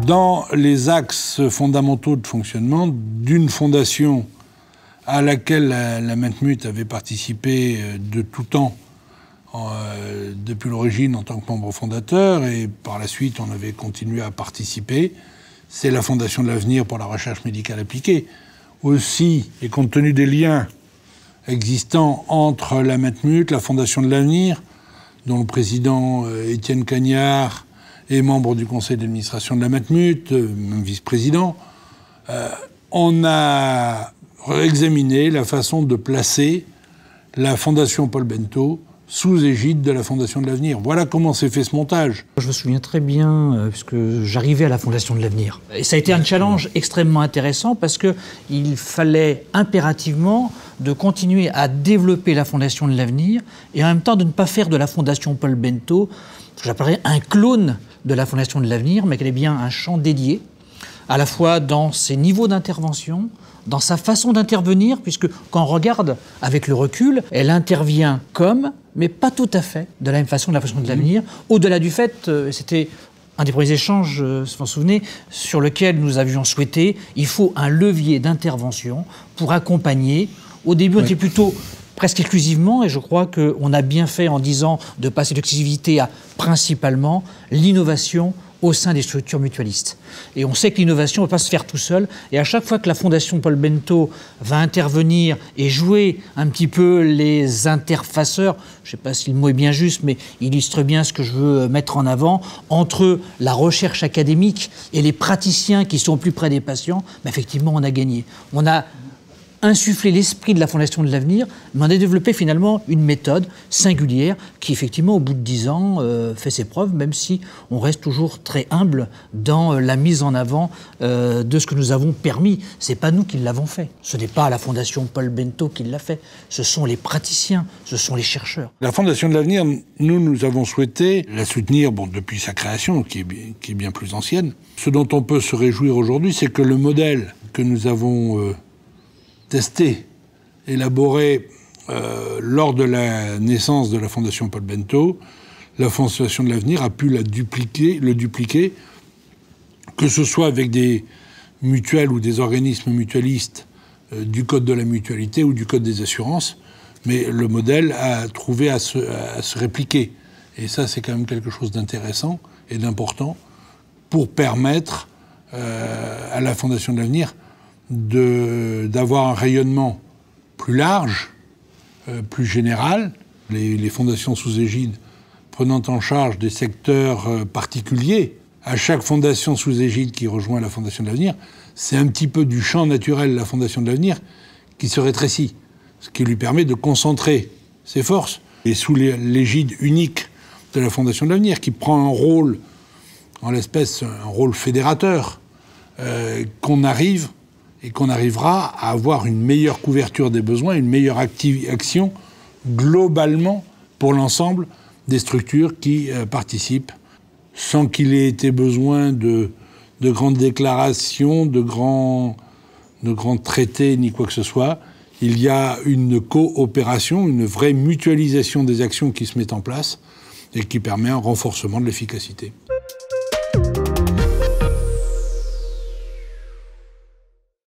dans les axes fondamentaux de fonctionnement d'une fondation à laquelle la Matmut avait participé de tout temps, depuis l'origine en tant que membre fondateur, et par la suite on avait continué à participer, c'est la Fondation de l'Avenir pour la recherche médicale appliquée. Aussi, et compte tenu des liens existants entre la Matmut, la Fondation de l'Avenir, dont le président Étienne Cagnard est membre du conseil d'administration de la Matmut, même vice-président, on a examiné la façon de placer la Fondation Paul Bento sous égide de la Fondation de l'Avenir. Voilà comment s'est fait ce montage. Je me souviens très bien, puisque j'arrivais à la Fondation de l'Avenir. Et ça a été un challenge extrêmement intéressant parce qu'il fallait impérativement de continuer à développer la Fondation de l'Avenir et en même temps de ne pas faire de la Fondation Paul Bento, ce que j'appellerais un clone de la Fondation de l'Avenir, mais qu'elle ait bien un champ dédié, à la fois dans ses niveaux d'intervention, dans sa façon d'intervenir, puisque quand on regarde avec le recul, elle intervient comme, mais pas tout à fait de la même façon que la Fondation de l'Avenir, au-delà du fait, c'était un des premiers échanges, si vous vous souvenez, sur lequel nous avions souhaité, il faut un levier d'intervention pour accompagner. Au début, on était plutôt presque exclusivement, et je crois qu'on a bien fait en disant de passer d'exclusivité à principalement l'innovation au sein des structures mutualistes. Et on sait que l'innovation ne peut pas se faire tout seul. Et à chaque fois que la Fondation Paul Bento va intervenir et jouer un petit peu les interfaceurs, je ne sais pas si le mot est bien juste, mais il illustre bien ce que je veux mettre en avant, entre la recherche académique et les praticiens qui sont au plus près des patients, ben effectivement, on a gagné. On a insuffler l'esprit de la Fondation de l'Avenir, mais on a développé finalement une méthode singulière qui, effectivement, au bout de 10 ans, fait ses preuves, même si on reste toujours très humble dans la mise en avant de ce que nous avons permis. Ce n'est pas nous qui l'avons fait. Ce n'est pas la Fondation Paul Bento qui l'a fait. Ce sont les praticiens, ce sont les chercheurs. La Fondation de l'Avenir, nous avons souhaité la soutenir depuis sa création, qui est bien plus ancienne. Ce dont on peut se réjouir aujourd'hui, c'est que le modèle que nous avons testé, élaboré lors de la naissance de la Fondation Paul Bento, la Fondation de l'Avenir a pu le dupliquer, que ce soit avec des mutuelles ou des organismes mutualistes du Code de la mutualité ou du Code des assurances, mais le modèle a trouvé à se répliquer. Et ça, c'est quand même quelque chose d'intéressant et d'important pour permettre à la Fondation de l'Avenir d'avoir un rayonnement plus large, plus général. Les fondations sous égide prenant en charge des secteurs particuliers, à chaque fondation sous égide qui rejoint la Fondation de l'Avenir, c'est un petit peu du champ naturel de la Fondation de l'Avenir qui se rétrécit, ce qui lui permet de concentrer ses forces. Et sous l'égide unique de la Fondation de l'Avenir, qui prend un rôle, en l'espèce, un rôle fédérateur, qu'on arrive et qu'on arrivera à avoir une meilleure couverture des besoins, une meilleure action globalement pour l'ensemble des structures qui participent, sans qu'il ait été besoin de grandes déclarations, de grands traités, ni quoi que ce soit. Il y a une coopération, une vraie mutualisation des actions qui se met en place et qui permet un renforcement de l'efficacité.